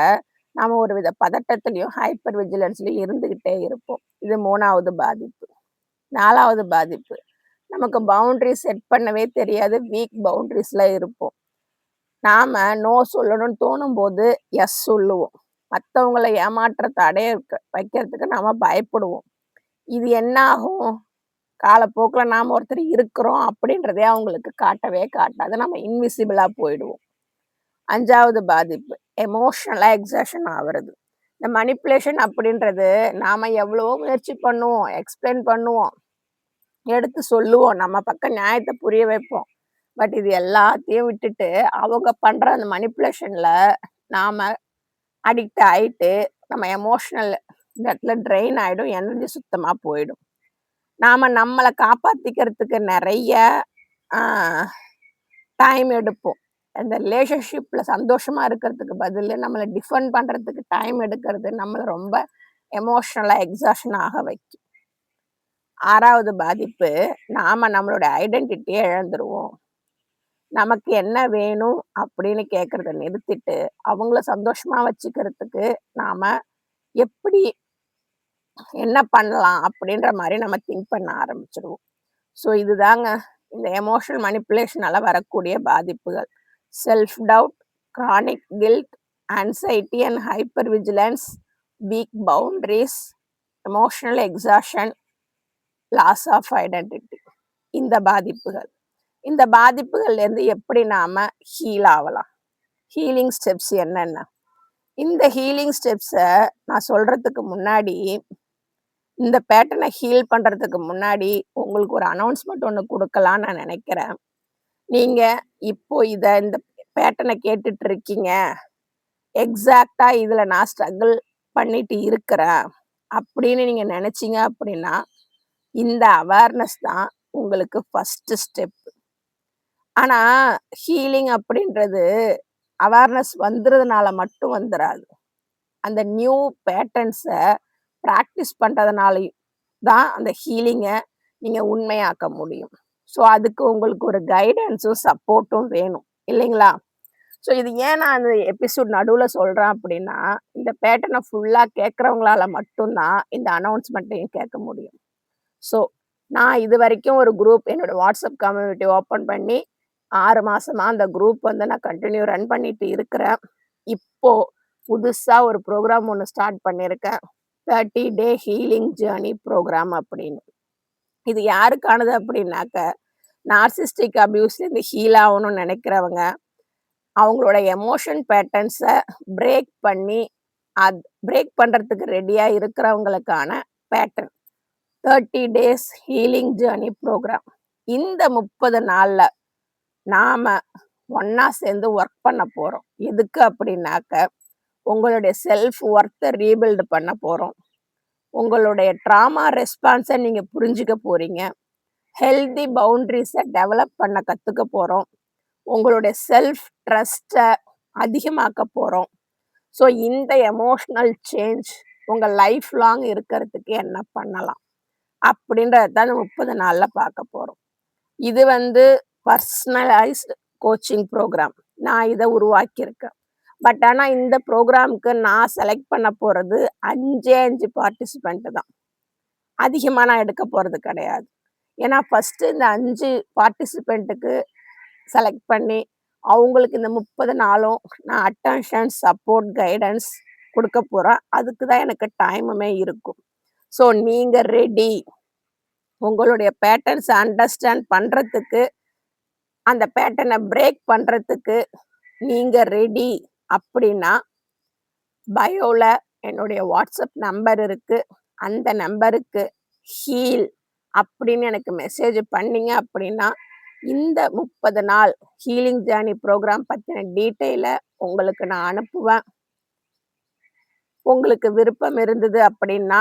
நாம ஒரு வித பதட்டத்திலயும், ஹைப்பர் விஜிலன்ஸ்லயும் இருந்துகிட்டே இருப்போம். இது 3வது பாதிப்பு. 4வது பாதிப்பு, நமக்கு பவுண்டரி செட் பண்ணவே தெரியாது. வீக் பவுண்டரிஸ்ல இருப்போம். நாம நோ சொல்லணும்னு தோணும்போது, எஸ் சொல்லுவோம். மத்தவங்கள ஏமாற்றத்த அடைய வைக்கிறதுக்கு நாம பயப்படுவோம். இது என்ன ஆகும்? காலப்போக்குல நாம ஒருத்தர் இருக்கிறோம் அப்படின்றதே அவங்களுக்கு காட்டவே காட்டாது. நம்ம இன்விசிபிளா போயிடுவோம். 5வது பாதிப்பு, எமோஷனலா எக்ஸாஷன் ஆவறது. இந்த மனிப்புலேஷன் அப்படின்றது, நாம எவ்வளவோ முயற்சி பண்ணுவோம், எக்ஸ்பிளைன் பண்ணுவோம், எடுத்து சொல்லுவோம், நம்ம பக்கம் நியாயத்த புரிய வைப்போம். பட் இது எல்லாத்தையும் விட்டுட்டு, அவங்க பண்ற அந்த மனிப்புலேஷன்ல நாம அடிக்ட் ஆயிட்டு, நம்ம எமோஷனல் இந்த இடத்துல ட்ரெயின் ஆயிடும். எனர்ஜி சுத்தமா போயிடும். நாம நம்மள காப்பாத்திக்கிறதுக்கு நெறைய ஆ டைம் எடுப்போம். அந்த ரிலேஷன்ஷிப்ல சந்தோஷமா இருக்கிறதுக்கு பதிலு, நம்மள டிஃபெண்ட் பண்றதுக்கு டைம் எடுக்கிறது, நம்மள ரொம்ப எமோஷனலா எக்ஸாஷன் ஆக வைக்கும். 6வது பாதிப்பு, நாம நம்மளோட ஐடென்டிட்டிய இழந்துருவோம். நமக்கு என்ன வேணும் அப்படின்னு கேட்கறத நிறுத்திட்டு, அவங்கள சந்தோஷமா வச்சுக்கிறதுக்கு நாம எப்படி என்ன பண்ணலாம் அப்படின்ற மாரி நம்ம திங்க் பண்ண ஆரம்பிச்சுருவோம். ஸோ இதுதாங்க இந்த எமோஷனல் மனிப்புலேஷனால வரக்கூடிய பாதிப்புகள். Self doubt, chronic guilt, anxiety and hypervigilance, weak boundaries, emotional exhaustion, loss of identity. இந்த பாதிப்புகள். இந்த பாதிப்புகள்லேருந்து எப்படி நாம ஹீல் ஆவலாம்? ஹீலிங் ஸ்டெப்ஸ் என்னென்ன? இந்த ஹீலிங் ஸ்டெப்ஸ நான் சொல்றதுக்கு முன்னாடி, இந்த பேட்டர்ன ஹீல் பண்றதுக்கு முன்னாடி, உங்களுக்கு ஒரு அனௌன்ஸ்மென்ட் ஒண்ணு குடுக்கலான்னு நான் நெனைக்கிறேன். நீங்க இப்போ இந்த பேட்டர்ன கேட்டுட்டு இருக்கீங்க. எக்ஸாக்ட்டா இதுல நான் ஸ்ட்ரகிள் பண்ணிட்டு இருக்கிறேன். அப்படின்னு நீங்க நெனச்சீங்க அப்படின்னா, இந்த அவேர்னஸ் தான் உங்களுக்கு ஃபர்ஸ்ட்டு ஸ்டெப். ஆனா, ஹீலிங் அப்படின்றது அவேர்னஸ் வந்துறதுனால மட்டும் வந்துராது. அந்த நியூ பேட்டர்ன்ஸ பிராக்டிஸ் பண்றதுனாலயும் தான் அந்த ஹீலிங்க நீங்க உண்மையாக்க முடியும். ஸோ, அதுக்கு உங்களுக்கு ஒரு கைடன்ஸும், சப்போர்ட்டும் வேணும். இல்லைங்களா? ஸோ, இது ஏன் நான் அந்த எபிசோட் நடுவுல சொல்றேன் அப்படின்னா, இந்த பேட்டர்ன ஃபுல்லா கேட்கிறவங்களால மட்டும் தான் இந்த அனௌன்ஸ்மென்ட்டையும் கேட்க முடியும். ஸோ, நான் இதுவரைக்கும் ஒரு குரூப் என்னோட வாட்ஸ்அப் கம்யூனிட்டி ஓப்பன் பண்ணி 6 மாசமா அந்த குரூப் வந்து நான் கன்டின்யூ ரன் பண்ணிட்டு இருக்கிறேன். இப்போ புதுசா ஒரு ப்ரோகிராம் ஒண்ணு ஸ்டார்ட் பண்ணியிருக்கேன். 30 டே ஹீலிங் ஜர்னி ப்ரோகிராம் அப்படின்னு. இது யாருக்கானது அப்படின்னாக்க, நார்சிஸ்டிக் அபியூஸ்லேருந்து ஹீல் ஆகணும்னு நெனைக்கிறவங்க, அவங்களோட எமோஷன் பேட்டர்ன்ஸ பிரேக் பண்ணி, பிரேக் பண்றதுக்கு ரெடியா இருக்கிறவங்களுக்கான pattern. 30 days healing journey program. இந்த 30 நாள்ல நாம ஒண்ணா சேர்ந்து ஒர்க் பண்ண போறோம். எதுக்கு அப்படின்னாக்க, உங்களுடைய செல்ஃப் ஒர்த்த ரீபில்ட் பண்ண போறோம். உங்களுடைய ட்ராமா ரெஸ்பான்ஸ நீங்க புரிஞ்சுக்க போறீங்க. ஹெல்தி பவுண்டரீஸ டெவலப் பண்ண கத்துக்க போறோம். உங்களுடைய செல்ஃப் ட்ரஸ்ட்ட அதிகமாக்க போறோம். ஸோ இந்த எமோஷனல் சேஞ்ச் உங்க லைஃப் லாங் இருக்கிறதுக்கு என்ன பண்ணலாம்? அப்படின்றத தான் இந்த 30 நாள்ல பார்க்க போறோம். இது வந்து பர்சனலைஸ்டு கோச்சிங் ப்ரோகிராம். நான் இத உருவாக்கியிருக்கேன். பட் ஆனா இந்த ப்ரோகிராம்க்கு நான் செலக்ட் பண்ண போறது 5 பார்ட்டிசிபென்ட் தான். அதிகமா நான் எடுக்க போறது கிடையாது. ஏன்னா ஃபர்ஸ்ட்டு இந்த 5 பார்ட்டிசிபென்ட்க்கு செலக்ட் பண்ணி, அவங்களுக்கு இந்த 30 நாளும் நான் அட்டென்ஷன், சப்போர்ட், கைடன்ஸ் குடுக்க போறேன். அதுக்கு தான் எனக்கு டைமுமே இருக்கும். ஸோ நீங்க ரெடி. உங்களுடைய பேட்டர்ன்ஸ அண்டர்ஸ்டாண்ட் பண்றதுக்கு, அந்த பேட்டர்ன பிரேக் பண்றதுக்கு நீங்க ரெடி அப்படின்னா, பயோல என்னுடைய வாட்ஸ்அப் நம்பர் இருக்கு. அந்த நம்பருக்கு ஹீல் அப்படின்னு எனக்கு மெசேஜ் பண்ணீங்க அப்படின்னா, இந்த 30 நாள் ஹீலிங் ஜேர்னி ப்ரோகிராம் பத்தின டீட்டெயில உங்களுக்கு நான் அனுப்புவேன். உங்களுக்கு விருப்பம் இருந்தது அப்படின்னா,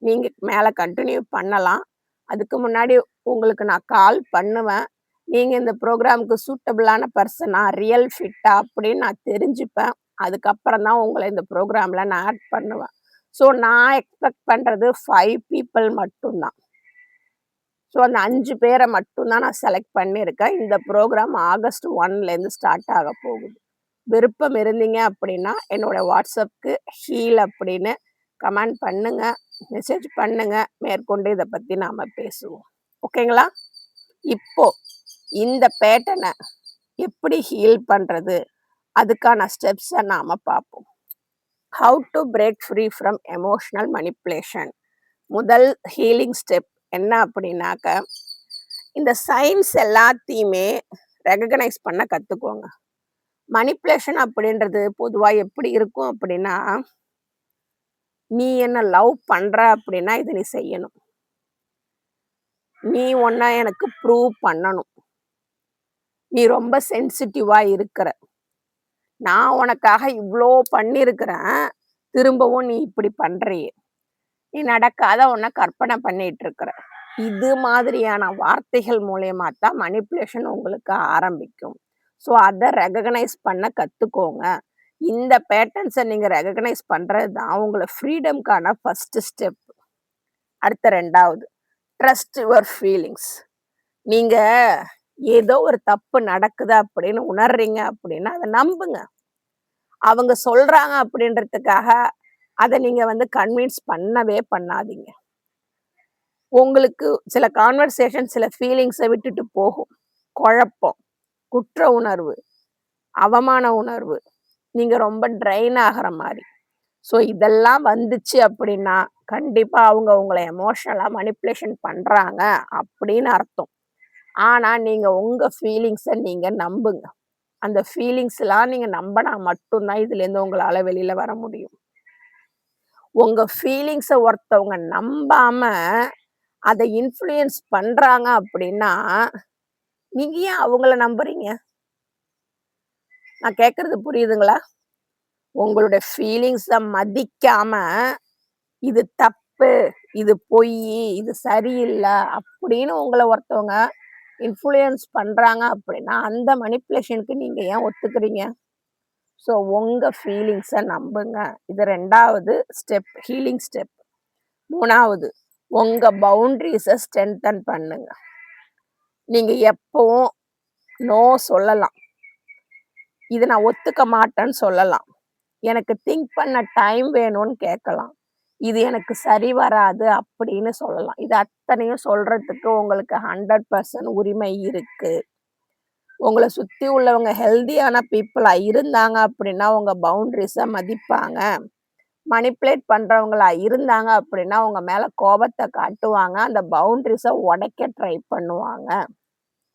நீங்க மேல கன்டின்யூ பண்ணலாம். அதுக்கு முன்னாடி உங்களுக்கு நான் கால் பண்ணுவேன். நீங்க இந்த ப்ரோகிராமுக்கு சூட்டபிளான பெர்சனா, ரியல் ஃபிட்டா அப்படின்னு நான் தெரிஞ்சுப்பேன். அதுக்கப்புறம் தான் உங்கள இந்த ப்ரோகிராம்ல நான் ஆட் பண்ணுவேன். ஸோ நான் எக்ஸ்பெக்ட் பண்றது 5 பீப்பிள் மட்டும் தான். ஸோ அந்த 5 பேர மட்டும் தான் நான் செலக்ட் பண்ணியிருக்கேன். இந்த ப்ரோகிராம் ஆகஸ்ட் 1லேருந்து ஸ்டார்ட் ஆக போகுது. விருப்பம் இருந்தீங்க அப்படின்னா, என்னோட வாட்ஸ்அப்க்கு ஹீல் அப்படின்னு கமெண்ட் பண்ணுங்க, மெசேஜ் பண்ணுங்க. மேற்கொண்டு இத பத்தி நாம பேசுவோம். ஓகேங்களா? இப்போ இந்த பேட்டர்ன எப்படி ஹீல் பண்றது? அதுக்கான ஸ்டெப்ஸ நாம பார்ப்போம். How to break free from emotional manipulation. முதல் ஹீலிங் ஸ்டெப் என்ன அப்படின்னாக்க, இந்த சைன்ஸ் எல்லாத்தையுமே ரெகக்னைஸ் பண்ண கத்துக்கோங்க. மனிப்புலேஷன் அப்படின்றது பொதுவா எப்படி இருக்கும் அப்படின்னா, நீ என்ன லவ் பண்ற அப்படின்னா இத நீ செய்யணும். நீ உன்ன எனக்கு ப்ரூவ் பண்ணணும். நீ ரொம்ப சென்சிட்டிவா இருக்கிற. நான் உனக்காக இவ்ளோ பண்ணியிருக்கிறேன். திரும்பவும் நீ இப்படி பண்றியே. நீ நடக்காத ஒண்ண கற்பனை பண்ணிட்டு இருக்கிற. இது மாதிரியான வார்த்தைகள் மூலியமா தான் மனிப்புலேஷன் உங்களுக்கு ஆரம்பிக்கும். ஸோ அத ரெகக்னைஸ் பண்ண கத்துக்கோங்க. இந்த பேட்டர்ன்ஸ நீங்க ரெகக்னைஸ் பண்றது தான் உங்கள ஃப்ரீடம்க்கான ஃபர்ஸ்ட் ஸ்டெப். அடுத்த 2வது, ட்ரஸ்ட் யுவர் ஃபீலிங்ஸ். நீங்க ஏதோ ஒரு தப்பு நடக்குது அப்படின்னு உணர்றீங்க அப்படின்னா, அத நம்புங்க. அவங்க சொல்றாங்க அப்படின்றதுக்காக, அத நீங்க கன்வின்ஸ் பண்ணவே பண்ணாதீங்க. உங்களுக்கு சில கான்வர்சேஷன், சில ஃபீலிங்ஸ விட்டுட்டு போகும். குழப்பம், குற்ற உணர்வு, அவமான உணர்வு, நீங்க ரொம்ப ட்ரெயின் ஆகுற மாரி. ஸோ இதெல்லாம் வந்துச்சு அப்படின்னா, கண்டிப்பா அவங்க உங்கள எமோஷனலா மனிப்புலேஷன் பண்றாங்க அப்படின்னு அர்த்தம். ஆனா, நீங்க உங்க ஃபீலிங்ஸ நீங்க நம்புங்க. அந்த ஃபீலிங்ஸ்லாம் நீங்க நம்பனா மட்டும் தான் இதுலேருந்து உங்களால வெளில வர முடியும். உங்க ஃபீலிங்ஸ ஒருத்தவங்க நம்பாம, அத இன்ஃப்ளூயன்ஸ் பண்றாங்க அப்படின்னா, நீங்க ஏன் அவங்கள நம்புறீங்க? நான் கேட்கறது புரியுதுங்களா? உங்களுடைய ஃபீலிங்ஸ மதிக்காம, இது தப்பு, இது பொய்யி, இது சரியில்ல அப்படின்னு உங்கள ஒருத்தவங்க இன்ஃப்ளூயன்ஸ் பண்றாங்க அப்படின்னா, அந்த மனிப்புலேஷனுக்கு நீங்க ஏன் ஒத்துக்கிறீங்க? ஸோ உங்க ஃபீலிங்ஸ நம்புங்க. இது 2வது ஸ்டெப், ஹீலிங் ஸ்டெப். 3வது, உங்க பவுண்டரீஸ ஸ்ட்ரென்தன் பண்ணுங்க. நீங்க எப்பவும் நோ சொல்லலாம். இத நான் ஒத்துக்க மாட்டேன்னு சொல்லலாம். எனக்கு திங்க் பண்ண டைம் வேணும்னு கேட்கலாம். இது எனக்கு சரி வராது அப்படின்னு சொல்லலாம். இது அத்தனையும் சொல்றதுக்கு உங்களுக்கு 100% உரிமை இருக்கு. உங்கள சுத்தி உள்ளவங்க ஹெல்தியான பீப்பிளா இருந்தாங்க அப்படின்னா, உங்க பவுண்டரீஸ மதிப்பாங்க. மனிப்புலேட் பண்றவங்களா இருந்தாங்க அப்படின்னா, உங்க மேல கோபத்த காட்டுவாங்க. அந்த பவுண்டரீஸ உடைக்க ட்ரை பண்ணுவாங்க.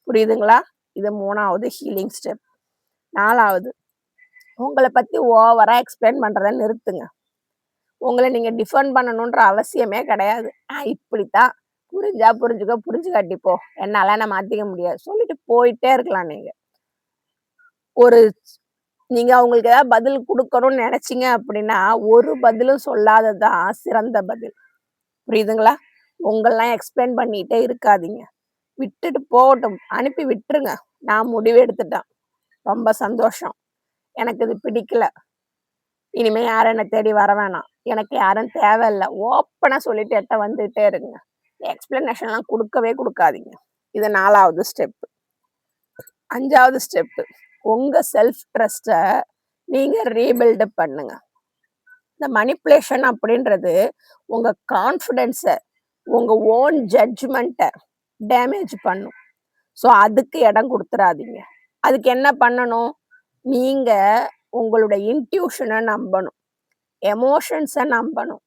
புரியுதுங்களா? இது 3வது ஹீலிங் ஸ்டெப். 4வது, உங்கள பத்தி ஓவரா எக்ஸ்பிளைன் பண்றத நிறுத்துங்க. உங்கள நீங்க டிஃபெண்ட் பண்ணணுன்ற அவசியமே கிடையாது. இப்படித்தான். புரிஞ்சா புரிஞ்சுக்கோ, புரிஞ்சுக்காட்டி போ. என்னால என்ன மாத்திக்க முடியாது. சொல்லிட்டு போயிட்டே இருக்கலாம் நீங்க. ஒரு நீங்க அவங்களுக்கு ஏதாவது பதில் குடுக்கணும்னு நெனச்சீங்க அப்படின்னா, ஒரு பதிலும் சொல்லாதது தான் சிறந்த பதில். புரியுதுங்களா? உங்களலாம் எக்ஸ்பிளைன் பண்ணிட்டே இருக்காதீங்க. விட்டுட்டு போகட்டும். அனுப்பி விட்டுருங்க. நான் முடிவு எடுத்துட்டேன். ரொம்ப சந்தோஷம். எனக்கு இது பிடிக்கல. இனிமே யாரும் என்ன தேடி வர வேணாம். எனக்கு யாரும் தேவையில்ல. ஓப்பனா சொல்லிட்டு என்ட்ட வந்துட்டே இருங்க. எக்ஸ்ப்ளனேஷன்லாம் குடுக்கவே குடுக்காதீங்க. இது 4வது ஸ்டெப். 5வது ஸ்டெப். உங்க செல்ஃப் ட்ரஸ்ட்ட நீங்க ரீபில்ட் பண்ணுங்க. இந்த மனிப்புலேஷன் அப்படின்றது உங்க கான்ஃபிடன்ஸ, உங்க ஓன் ஜட்ஜ்மெண்ட்ட டேமேஜ் பண்ணும். ஸோ அதுக்கு இடம் குடுத்துறாதீங்க. அதுக்கு என்ன பண்ணணும்? நீங்க உங்களுடைய இன்ட்யூஷன நம்பணும். எமோஷன்ஸ நம்பணும்.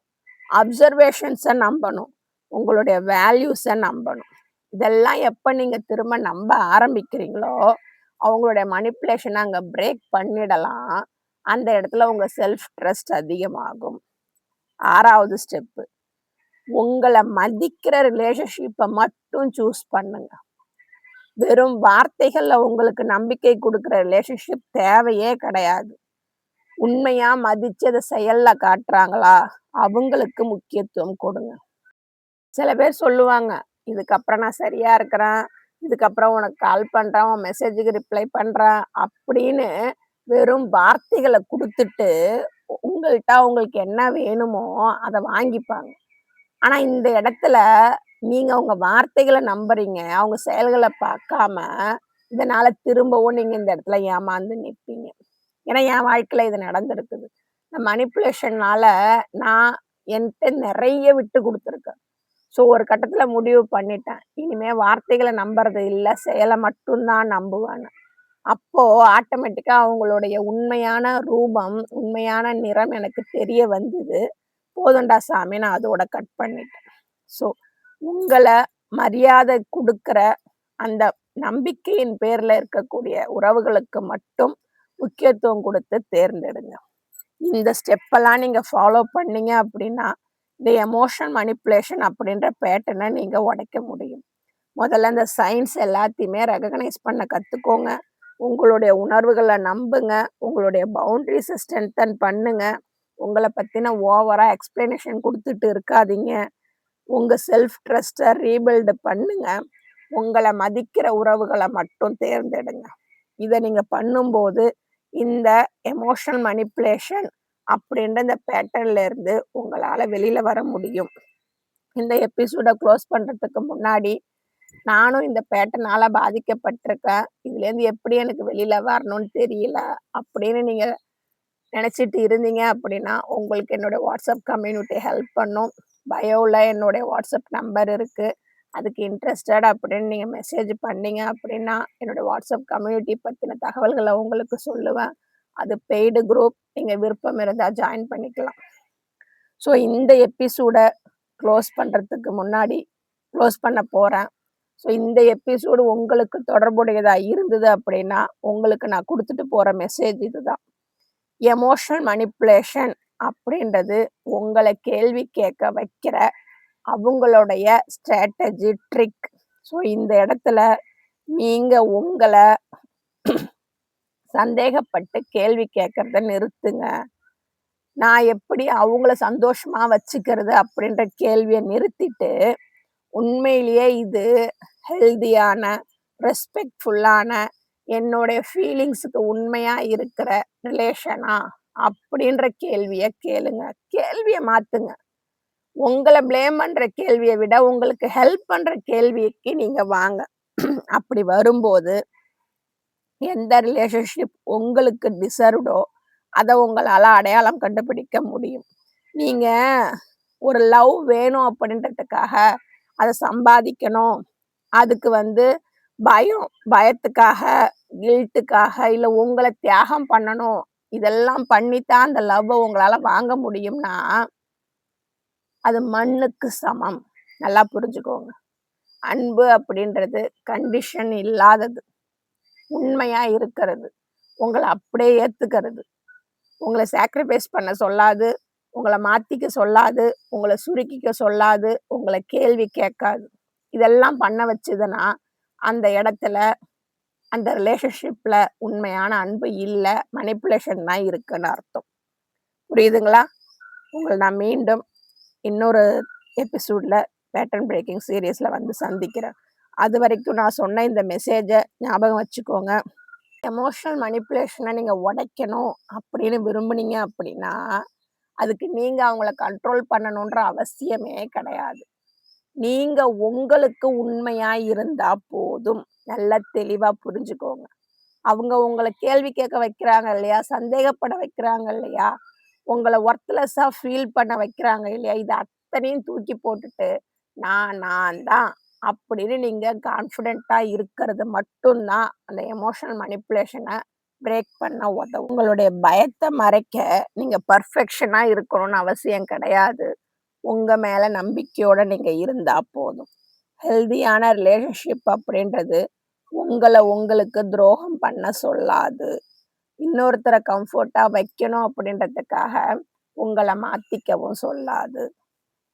அப்சர்வேஷன்ஸ நம்பணும். உங்களுடைய வேல்யூஸ நம்பணும். இதெல்லாம் எப்ப நீங்க திரும்ப நம்ப ஆரம்பிக்கிறீங்களோ, அவங்களுடைய மனிப்புலேஷன அங்க பிரேக் பண்ணிடலாம். அந்த இடத்துல உங்க செல்ஃப் ட்ரஸ்ட் அதிகமாகும். 6வது ஸ்டெப்பு. உங்கள மதிக்கிற ரிலேஷன்ஷிப்ப மட்டும் சூஸ் பண்ணுங்க. வெறும் வார்த்தைகள்ல உங்களுக்கு நம்பிக்கை குடுக்குற ரிலேஷன்ஷிப் தேவையே கிடையாது. உண்மையா மதிச்சு அத செயல்ல காட்டுறாங்களா? அவங்களுக்கு முக்கியத்துவம் கொடுங்க. சில பேர் சொல்லுவாங்க, "இதுக்கப்புறம் நான் சரியா இருக்கிறேன். இதுக்கப்புறம் உனக்கு கால் பண்றேன். உன் மெசேஜுக்கு ரிப்ளை பண்றேன்." அப்படின்னு வெறும் வார்த்தைகள குடுத்துட்டு, உங்கள்ட்ட அவங்களுக்கு என்ன வேணுமோ அத வாங்கிப்பாங்க. ஆனா இந்த இடத்துல நீங்க உங்க வார்த்தைகள நம்புறீங்க. அவங்க செயல்கள பார்க்காம, இதனால திரும்பவும் நீங்க இந்த இடத்துல ஏமாந்து நிப்பீங்க. ஏன்னா என் வாழ்க்கையில இது நடந்திருக்குது. இந்த மனிப்புலேஷன்னால நான் என்ட்ட நெறைய விட்டு குடுத்துருக்கேன். ஸோ ஒரு கட்டத்துல முடிவு பண்ணிட்டேன். இனிமே வார்த்தைகள நம்புறது இல்ல, செயல மட்டும் தான் நம்புவேன்னு. அப்போ ஆட்டோமேட்டிக்கா அவங்களுடைய உண்மையான ரூபம், உண்மையான நிறம் எனக்கு தெரிய வந்தது. போதும்டா சாமி நான் அதோட கட் பண்ணிட்டேன். ஸோ உங்கள மரியாதை குடுக்குற அந்த நம்பிக்கையின் பேர்ல இருக்கக்கூடிய உறவுகளுக்கு மட்டும் முக்கியத்துவம் குடுத்து தேர்ந்தெடுங்க. இந்த ஸ்டெப்பெல்லாம் நீங்க ஃபாலோ பண்ணீங்க அப்படின்னா, இந்த எமோஷன் மனிப்புலேஷன் அப்படின்ற பேட்டர்ன நீங்க உடைக்க முடியும். முதல்ல இந்த சைன்ஸ் எல்லாத்தையுமே ரெகக்னைஸ் பண்ண கத்துக்கோங்க. உங்களுடைய உணர்வுகள நம்புங்க. உங்களுடைய பவுண்டரீஸ ஸ்ட்ரென்தன் பண்ணுங்க. உங்கள பத்தின ஓவரா எக்ஸ்ப்ளனேஷன் குடுத்துட்டு இருக்காதீங்க. உங்க செல்ஃப் ட்ரஸ்ட்ட ரீபில்ட் பண்ணுங்க. உங்கள மதிக்கிற உறவுகள மட்டும் தேர்ந்தெடுங்க. இத நீங்க பண்ணும்போது, இந்த எமோஷனல் மனிப்புலேஷன் அப்படின்ற இந்த பேட்டர்ன்ல இருந்து உங்களால வெளில வர முடியும். இந்த எபிசோட குளோஸ் பண்றதுக்கு முன்னாடி, நானும் இந்த பேட்டர்னால பாதிக்கப்பட்டிருக்கேன். இதுலேருந்து எப்படி எனக்கு வெளில வரணும்னு தெரியல. அப்படின்னு நீங்க நினைச்சிட்டு இருந்தீங்க அப்படின்னா, உங்களுக்கு என்னோட வாட்ஸ்அப் கம்யூனிட்டி ஹெல்ப் பண்ணும். பயோல என்னுடைய வாட்ஸ்அப் நம்பர் இருக்கு. அதுக்கு இன்ட்ரஸ்டட் அப்படின்னு நீங்க மெசேஜ் பண்ணீங்க அப்படின்னா, என்னோட வாட்ஸ்அப் கம்யூனிட்டி பத்தின தகவல்கள உங்களுக்கு சொல்லுவேன். அது பெய்டு குரூப். நீங்க விருப்பம் இருந்தா ஜாயின் பண்ணிக்கலாம். ஸோ இந்த எபிசோட க்ளோஸ் பண்றதுக்கு முன்னாடி க்ளோஸ் பண்ண போறேன். ஸோ இந்த எபிசோடு உங்களுக்கு தொடர்புடையதா இருந்தது அப்படின்னா, உங்களுக்கு நான் குடுத்துட்டு போற மெசேஜ் இதுதான். எமோஷனல் மனிப்புலேஷன் அப்படின்றது உங்கள கேள்வி கேட்க வைக்கிற அவங்களுடைய ஸ்ட்ராட்டஜி, ட்ரிக். ஸோ இந்த இடத்துல நீங்க உங்கள சந்தேகப்பட்டு கேள்வி கேட்கறத நிறுத்துங்க. நான் எப்படி அவங்கள சந்தோஷமா வச்சுக்கிறது அப்படின்ற கேள்விய நிறுத்திட்டு, உண்மையிலேயே இது ஹெல்தியான, ரெஸ்பெக்ட்ஃபுல்லான, என்னுடைய ஃபீலிங்ஸுக்கு உண்மையா இருக்கிற ரிலேஷனா? அப்படின்ற கேள்விய கேளுங்க. கேள்விய மாத்துங்க. உங்கள ப்ளேம் பண்ற கேள்விய விட, உங்களுக்கு ஹெல்ப் பண்ற கேள்விக்கு நீங்க வாங்க. அப்படி வரும்போது, எந்த ரிலேஷன்ஷிப் உங்களுக்கு டிசர்வ்டோ, அத உங்களால அடையாளம் கண்டுபிடிக்க முடியும். நீங்க ஒரு லவ் வேணும் அப்படின்றதுக்காக, அத சம்பாதிக்கணும். அதுக்கு பயம், பயத்துக்காக, கில்ட்டுக்காக, இல்ல உங்கள தியாகம் பண்ணணும். இதெல்லாம் பண்ணி தான் அந்த லவ்வ உங்களால வாங்க முடியும்னா, அது மண்ணுக்கு சமம். நல்லா புரிஞ்சுக்கோங்க. அன்பு அப்படின்றது கண்டிஷன் இல்லாதது. உண்மையா இருக்கிறது. உங்கள அப்படியே ஏத்துக்கிறது. உங்கள சாக்ரிஃபைஸ் பண்ண சொல்லாது. உங்கள மாத்திக்க சொல்லாது. உங்கள சுருக்கிக்க சொல்லாது. உங்கள கேள்வி கேட்காது. இதெல்லாம் பண்ண வச்சதுன்னா, அந்த இடத்துல, அந்த ரிலேஷன்ஷிப்ல உண்மையான அன்பு இல்ல. மனிப்புலேஷன் தான் இருக்குன்னு அர்த்தம். புரியுதுங்களா? உங்கள நான் மீண்டும் இன்னொரு எபிசோட்ல பேட்டர்ன் பிரேக்கிங் சீரிஸ்ல சந்திக்கிறேன். அதுவரைக்கும் நான் சொன்ன இந்த மெசேஜ ஞாபகம் வச்சுக்கோங்க. எமோஷனல் மனிப்புலேஷன நீங்க உடைக்கணும் அப்படின்னு விரும்புனீங்க அப்படின்னா, அதுக்கு நீங்க அவங்கள கண்ட்ரோல் பண்ணணுன்ற அவசியமே கிடையாது. நீங்க உங்களுக்கு உண்மையா இருந்தா போதும். நல்லா தெளிவா புரிஞ்சுக்கோங்க. அவங்க உங்கள கேள்வி கேட்க வைக்கிறாங்க இல்லையா? சந்தேகப்பட வைக்கிறாங்க இல்லையா? உங்கள ஒர்த்லெஸ்ஸா ஃபீல் பண்ண வைக்கிறாங்க இல்லையா? இது அத்தனையும் தூக்கி போட்டுட்டு, நான் தான் அப்படின்னு நீங்க கான்ஃபிடென்ட்டா இருக்கிறது மட்டும் தான் அந்த எமோஷனல் மனிப்புலேஷன பிரேக் பண்ண உதவும். உங்களுடைய பயத்த மறைக்க நீங்க பெர்ஃபெக்ஷனா இருக்கணும்னு அவசியம் கிடையாது. உங்க மேல நம்பிக்கையோட நீங்க இருந்தா போதும். ஹெல்தியான ரிலேஷன்ஷிப் அப்படின்றது உங்கள உங்களுக்கு துரோகம் பண்ண சொல்லாது. இன்னொருத்தர கம்ஃபோர்ட்டா வைக்கணும் அப்படின்றதுக்காக உங்கள மாத்திக்கவும் சொல்லாது.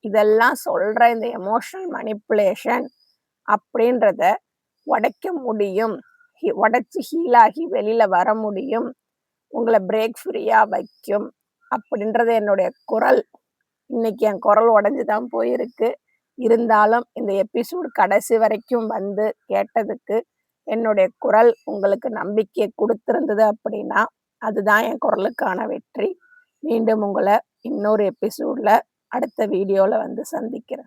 இதெல்லாம் சொல்ற இந்த எமோஷனல் மனிப்புலேஷன் அப்படின்றத உடைக்க முடியும். உடைச்சு ஹீல் ஆகி வெளியில வர முடியும். உங்கள பிரேக் ஃப்ரீயா வைக்கும். அப்படின்றது என்னுடைய குரல். இன்னைக்கு என் குரல் உடைஞ்சு தான் போயிருக்கு. இருந்தாலும் இந்த எபிசோட் கடைசி வரைக்கும் வந்து கேட்டதுக்கு, என்னுடைய குரல் உங்களுக்கு நம்பிக்கைய குடுத்திருந்தது அப்படின்னா, அதுதான் என் குரலுக்கான வெற்றி. மீண்டும் உங்கள இன்னொரு எபிசோட்ல அடுத்த வீடியோல வந்து சந்திக்கிறேன்.